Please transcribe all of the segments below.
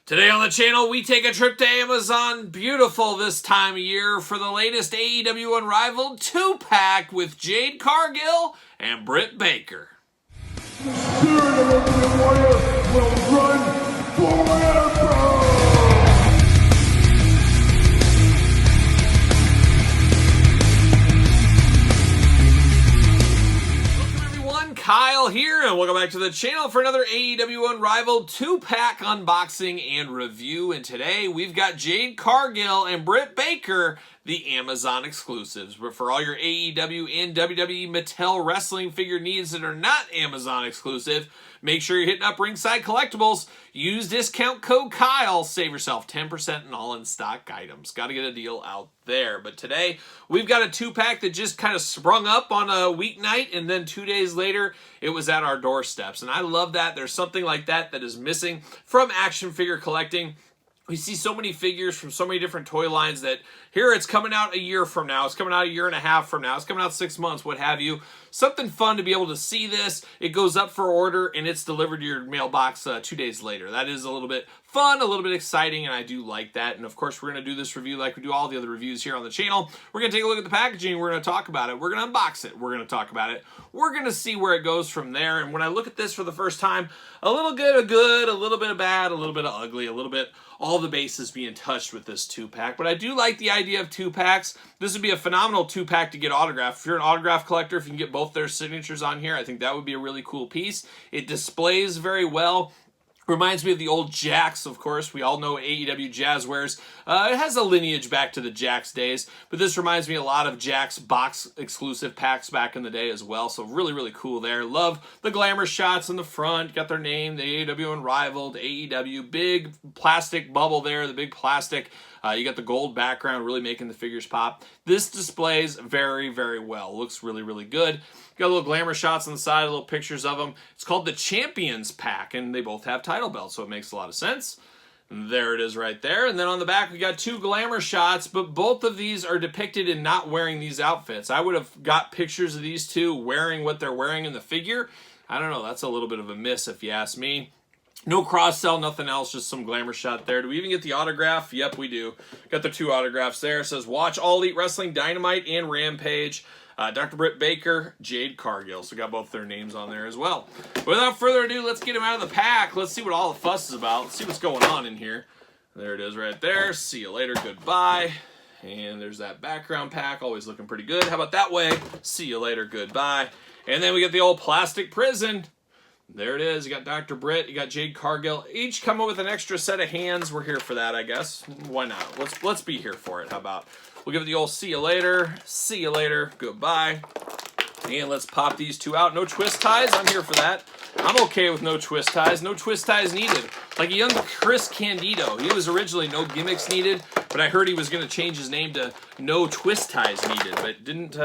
Today on the channel, we take a trip to Amazon. Beautiful this time of year for the latest AEW Unrivaled 2-pack with Jade Cargill and Britt Baker. The spirit of Ultimate Warrior will run forever! Kyle here, and welcome back to the channel for another AEW Unrivaled 2-pack unboxing and review. And today we've got Jade Cargill and Britt Baker, the Amazon exclusives. But for all your AEW and WWE Mattel wrestling figure needs that are not Amazon exclusive, make sure you're hitting up Ringside Collectibles. Use discount code Kyle. Save yourself 10% on all in-stock items. Got to get a deal out there. But today, we've got a 2-pack that just kind of sprung up on a weeknight, and then 2 days later, it was at our doorsteps. And I love that. There's something like that that is missing from action figure collecting. We see so many figures from so many different toy lines that here it's coming out a year from now, it's coming out a year and a half from now, it's coming out 6 months, what have you. Something fun to be able to see this. It goes up for order and it's delivered to your mailbox 2 days later. That is a little bit fun, a little bit exciting, and I do like that. And of course, we're going to do this review like we do all the other reviews here on the channel. We're going to take a look at the packaging, we're going to talk about it, we're going to unbox it, we're going to talk about it, we're going to see where it goes from there. And when I look at this for the first time, a little bit of good, a little bit of bad, a little bit of ugly, a little bit all the bases being touched with this 2-pack. But I do like the idea of 2-packs. This would be a phenomenal 2-pack to get autographed. If you're an autograph collector, if you can get both their signatures on here, I think that would be a really cool piece. It displays very well. Reminds me of the old Jax, of course. We all know AEW Jazzwares. It has a lineage back to the Jax days, but this reminds me a lot of Jax box exclusive packs back in the day as well. So really, really cool there. Love the glamour shots in the front. Got their name, the AEW Unrivaled, AEW. Big plastic bubble there, the big plastic. You got the gold background really making the figures pop. This displays very, very well. Looks really, really good. Got little glamour shots on the side, little pictures of them. It's called the Champions Pack, and they both have title belts, so it makes a lot of sense. And there it is right there. And then on the back, we got 2 glamour shots, but both of these are depicted in not wearing these outfits. I would have got pictures of these two wearing what they're wearing in the figure. I don't know, that's a little bit of a miss if you ask me. No cross-sell, nothing else, just some glamour shot there. Do we even get the autograph? Yep, we do. Got the 2 autographs there. It says, watch All Elite Wrestling Dynamite and Rampage. Dr. Britt Baker, Jade Cargill. So got both their names on there as well. But without further ado, let's get them out of the pack. Let's see what all the fuss is about. Let's see what's going on in here. There it is right there. See you later. Goodbye. And there's that background pack. Always looking pretty good. How about that way? See you later. Goodbye. And then we get the old plastic prison. There it is. You got Dr. Britt, you got Jade Cargill. Each come up with an extra set of hands. We're here for that, I guess. Why not? Let's be here for it. How about? We'll give it the old see you later, goodbye. And let's pop these 2 out. No twist ties. I'm here for that. I'm okay with no twist ties. No twist ties needed. Like a young Chris Candido. He was originally no gimmicks needed, but I heard he was going to change his name to no twist ties needed, but didn't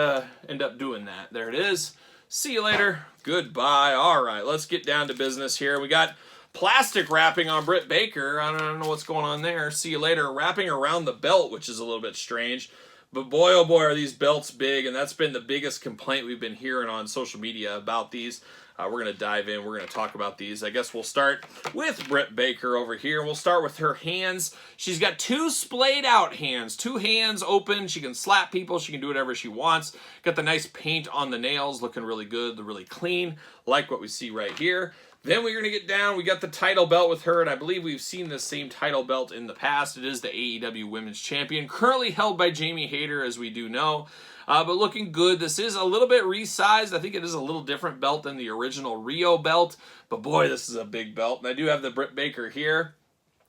end up doing that. There it is. See you later. Goodbye. All right, let's get down to business here. We got plastic wrapping on Britt Baker. I don't know what's going on there. See you later. Wrapping around the belt, which is a little bit strange. But boy, oh boy, are these belts big, and that's been the biggest complaint we've been hearing on social media about these. We're going to dive in. We're going to talk about these. I guess we'll start with Britt Baker over here. We'll start with her hands. She's got 2 splayed out hands. 2 hands open. She can slap people. She can do whatever she wants. Got the nice paint on the nails. Looking really good. They're really clean. Like what we see right here. Then we're going to get down. We got the title belt with her, and I believe we've seen this same title belt in the past. It is the AEW Women's Champion, currently held by Jamie Hayter, as we do know. But looking good. This is a little bit resized. I think it is a little different belt than the original Rio belt. But boy, this is a big belt. And I do have the Britt Baker here.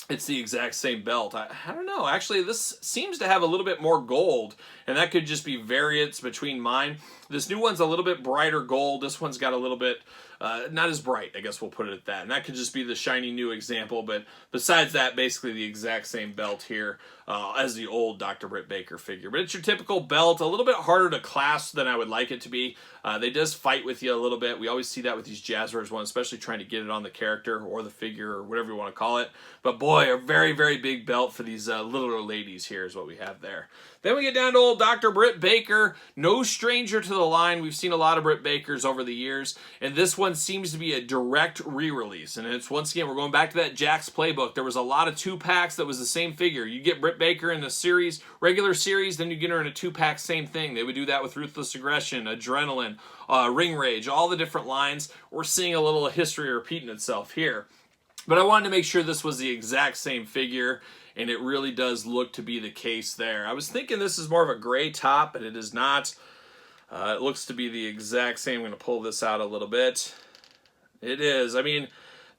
It's the exact same belt. I don't know. Actually, this seems to have a little bit more gold. And that could just be variants between mine. This new one's a little bit brighter gold. This one's got a little bit not as bright, I guess we'll put it at that. And that could just be the shiny new example, but besides that, basically the exact same belt here as the old Dr. Britt Baker figure. But it's your typical belt, a little bit harder to clasp than I would like it to be. They does fight with you a little bit. We always see that with these Jazzwares ones, especially trying to get it on the character or the figure or whatever you want to call it. But boy, a very, very big belt for these littler ladies here is what we have there. Then we get down to old Dr. Britt Baker. No stranger to the line. We've seen a lot of Britt Bakers over the years, and this one's one seems to be a direct re-release, and it's, once again, we're going back to that Jack's playbook. There was a lot of 2-packs that was the same figure. You get Britt Baker in a series, regular series, then you get her in a 2-pack, same thing. They would do that with Ruthless Aggression, Adrenaline, Ring Rage, all the different lines. We're seeing a little history repeating itself here. But I wanted to make sure this was the exact same figure, and it really does look to be the case there. I was thinking this is more of a gray top, but it is not. It looks to be the exact same. I'm going to pull this out a little bit. It is. I mean,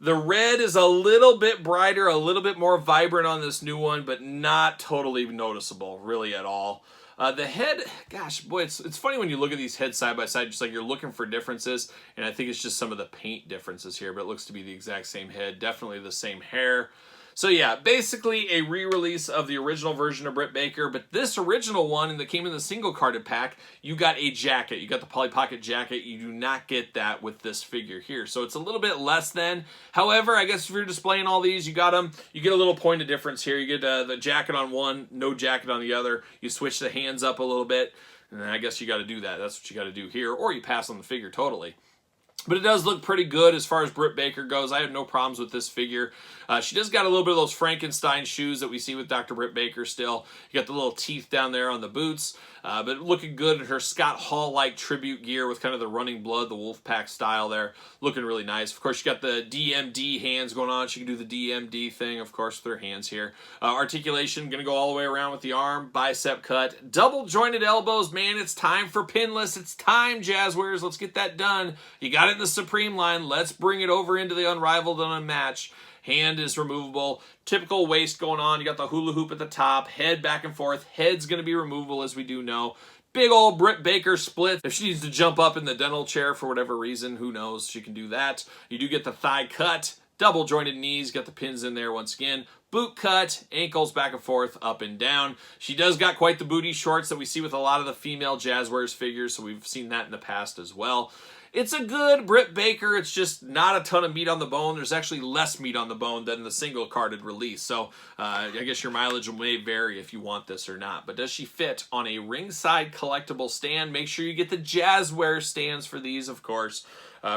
the red is a little bit brighter, a little bit more vibrant on this new one, but not totally noticeable, really, at all. The head, gosh, boy, it's funny when you look at these heads side by side, just like you're looking for differences, and I think it's just some of the paint differences here, but it looks to be the exact same head, definitely the same hair. So yeah, basically a re-release of the original version of Britt Baker, but this original one that came in the single carded pack, you got a jacket. You got the Polly Pocket jacket. You do not get that with this figure here. So it's a little bit less than. However, I guess if you're displaying all these, you got them. You get a little point of difference here. You get the jacket on one, no jacket on the other. You switch the hands up a little bit, and then I guess you got to do that. That's what you got to do here, or you pass on the figure totally. But it does look pretty good as far as Britt Baker goes. I have no problems with this figure. She does got a little bit of those Frankenstein shoes that we see with Dr. Britt Baker still. You got the little teeth down there on the boots. But looking good in her Scott Hall-like tribute gear with kind of the running blood, the Wolfpack style there. Looking really nice. Of course, you got the DMD hands going on. She can do the DMD thing, of course, with her hands here. Articulation, going to go all the way around with the arm. Bicep cut. Double jointed elbows. Man, it's time for pinless. It's time, Jazzwares. Let's get that done. You got it in the Supreme line. Let's bring it over into the Unrivaled and Unmatched. Hand is removable. Typical waist going on. You got the hula hoop at the top. Head back and forth. Head's going to be removable, as we do know. Big old Britt Baker split. If she needs to jump up in the dental chair for whatever reason, who knows? She can do that. You do get the thigh cut. Double jointed knees. Got the pins in there once again. Boot cut. Ankles back and forth, up and down. She does got quite the booty shorts that we see with a lot of the female Jazzwares figures, so we've seen that in the past as well. It's a good Britt Baker. It's just not a ton of meat on the bone. There's actually less meat on the bone than the single carded release. So I guess your mileage may vary if you want this or not. But does she fit on a ringside collectible stand? Make sure you get the Jazzwares stands for these, of course.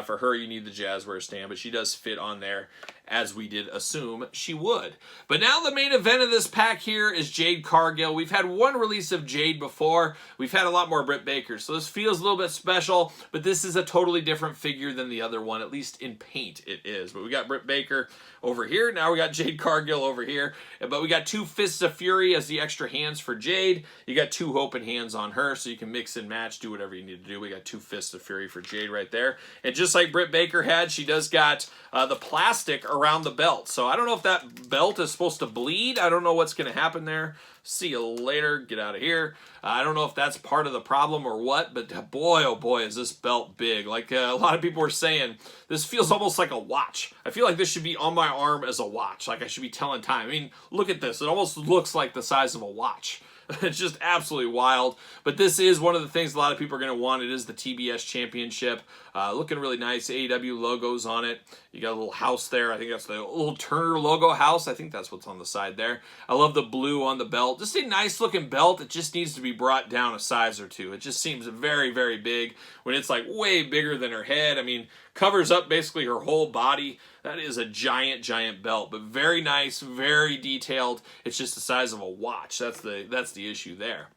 For her, you need the Jazzwares stand, but she does fit on there, as we did assume she would. But now the main event of this pack here is Jade Cargill. We've had one release of Jade before. We've had a lot more Britt Baker, so this feels a little bit special, but this is a totally different figure than the other one, at least in paint it is. But we got Britt Baker over here. Now we got Jade Cargill over here. But we got 2 Fists of Fury as the extra hands for Jade. You got 2 open hands on her, so you can mix and match, do whatever you need to do. We got 2 Fists of Fury for Jade right there. And just like Britt Baker had, she does got the plastic around the belt. So I don't know if that belt is supposed to bleed. I don't know what's going to happen there. See you later. Get out of here. I don't know if that's part of the problem or what, but boy, oh boy, is this belt big. Like a lot of people were saying, this feels almost like a watch. I feel like this should be on my arm as a watch. Like I should be telling time. I mean, look at this. It almost looks like the size of a watch. It's just absolutely wild. But this is one of the things a lot of people are going to want. It is the TBS Championship. Looking really nice. AEW logos on it. You got a little house there. I think that's the little Turner logo house. I think that's what's on the side there. I love the blue on the belt. Just a nice looking belt. It just needs to be brought down a size or two. It just seems very, very big when it's like way bigger than her head. I mean, covers up basically her whole body. That is a giant, giant belt, but very nice, very detailed. It's just the size of a watch. That's the issue there.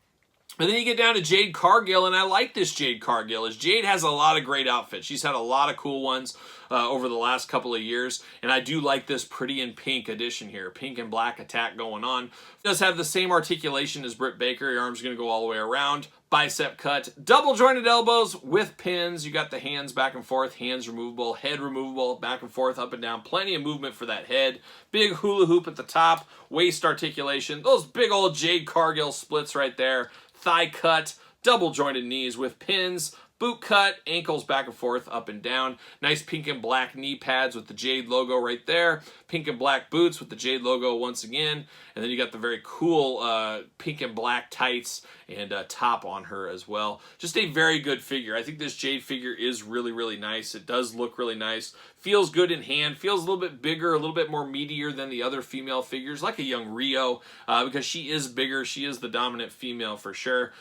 And then you get down to Jade Cargill, and I like this Jade Cargill, as Jade has a lot of great outfits. She's had a lot of cool ones over the last couple of years, and I do like this pretty in pink edition here. Pink and black attack going on. It does have the same articulation as Britt Baker. Your arm's going to go all the way around. Bicep cut. Double jointed elbows with pins. You got the hands back and forth. Hands removable. Head removable. Back and forth, up and down. Plenty of movement for that head. Big hula hoop at the top. Waist articulation. Those big old Jade Cargill splits right there. Thigh cut, double jointed knees with pins, boot cut, ankles back and forth, up and down. Nice pink and black knee pads with the Jade logo right there. Pink and black boots with the Jade logo once again. And then you got the very cool pink and black tights and top on her as well. Just a very good figure. I think this Jade figure is really, really nice. It does look really nice. Feels good in hand, feels a little bit bigger, a little bit more meatier than the other female figures, like a young Rio, because she is bigger. She is the dominant female for sure.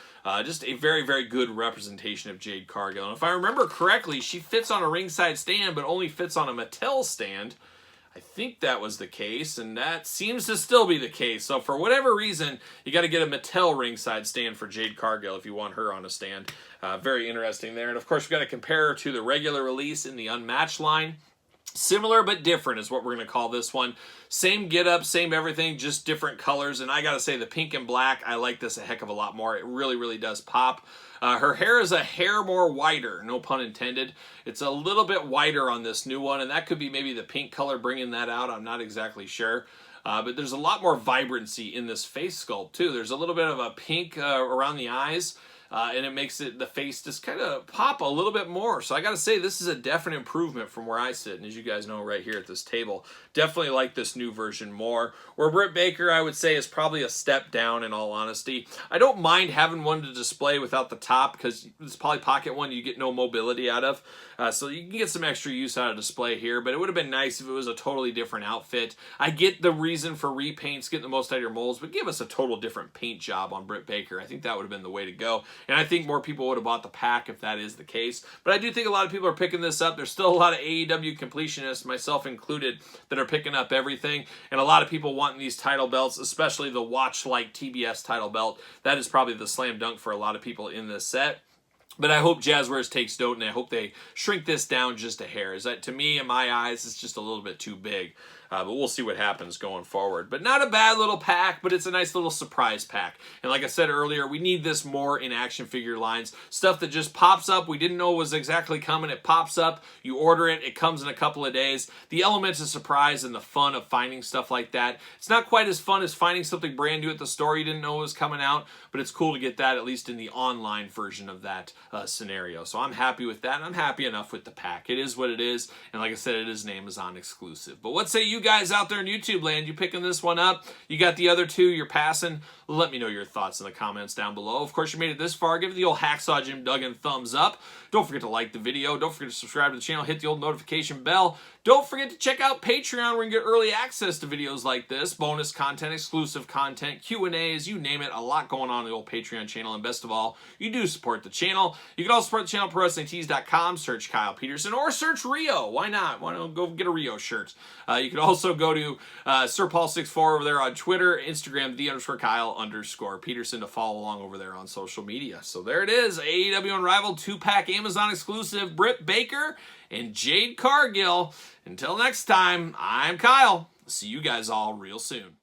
Just a very, very good representation of Jade Cargill. And if I remember correctly, she fits on a ringside stand, but only fits on a Mattel stand. I think that was the case, and that seems to still be the case. So for whatever reason, you got to get a Mattel ringside stand for Jade Cargill if you want her on a stand. Very interesting there. And of course, we've got to compare her to the regular release in the Unmatched line. Similar but different is what we're going to call this one. Same get up, same everything, just different colors. And I got to say, the pink and black, I like this a heck of a lot more. It really, really does pop. Her hair is a hair more whiter, no pun intended. It's a little bit whiter on this new one, and that could be maybe the pink color bringing that out. I'm not exactly sure. But there's a lot more vibrancy in this face sculpt, too. There's a little bit of a pink around the eyes. And it makes the face just kind of pop a little bit more. So I got to say, this is a definite improvement from where I sit. And as you guys know right here at this table, definitely like this new version more. Where Britt Baker, I would say, is probably a step down in all honesty. I don't mind having one to display without the top because this Polly Pocket one you get no mobility out of. So you can get some extra use out of display here. But it would have been nice if it was a totally different outfit. I get the reason for repaints, getting the most out of your molds, but give us a total different paint job on Britt Baker. I think that would have been the way to go. And I think more people would have bought the pack if that is the case. But I do think a lot of people are picking this up. There's still a lot of AEW completionists, myself included, that are picking up everything. And a lot of people wanting these title belts, especially the Watch-like TBS title belt. That is probably the slam dunk for a lot of people in this set. But I hope Jazzwares takes note, and I hope they shrink this down just a hair. Is that, to me, in my eyes, it's just a little bit too big. But we'll see what happens going forward. But not a bad little pack, but it's a nice little surprise pack. And like I said earlier, we need this more in action figure lines. Stuff that just pops up. We didn't know was exactly coming. It pops up. You order it. It comes in a couple of days. The elements of surprise and the fun of finding stuff like that. It's not quite as fun as finding something brand new at the store you didn't know was coming out. But it's cool to get that, at least in the online version of that scenario. So I'm happy with that. And I'm happy enough with the pack. It is what it is. And like I said, it is an Amazon exclusive. But what say you guys out there in YouTube land? You picking this one up? You got the other two you're passing? Let me know your thoughts in the comments down below. Of course, you made it this far. Give it the old Hacksaw Jim Duggan thumbs up. Don't forget to like the video. Don't forget to subscribe to the channel. Hit the old notification bell. Don't forget to check out Patreon where you can get early access to videos like this. Bonus content, exclusive content, Q&As, you name it. A lot going on in the old Patreon channel. And best of all, you do support the channel. You can also support the channel at ProWrestlingTees.com. Search Kyle Peterson or search Rio. Why not? Why don't go get a Rio shirt? You can also go to SirPaul64 over there on Twitter, Instagram, _Kyle_Peterson to follow along over there on social media. So there it is. AEW Unrivaled 2-pack Amazon exclusive Britt Baker and Jade Cargill. Until next time, I'm Kyle. See you guys all real soon.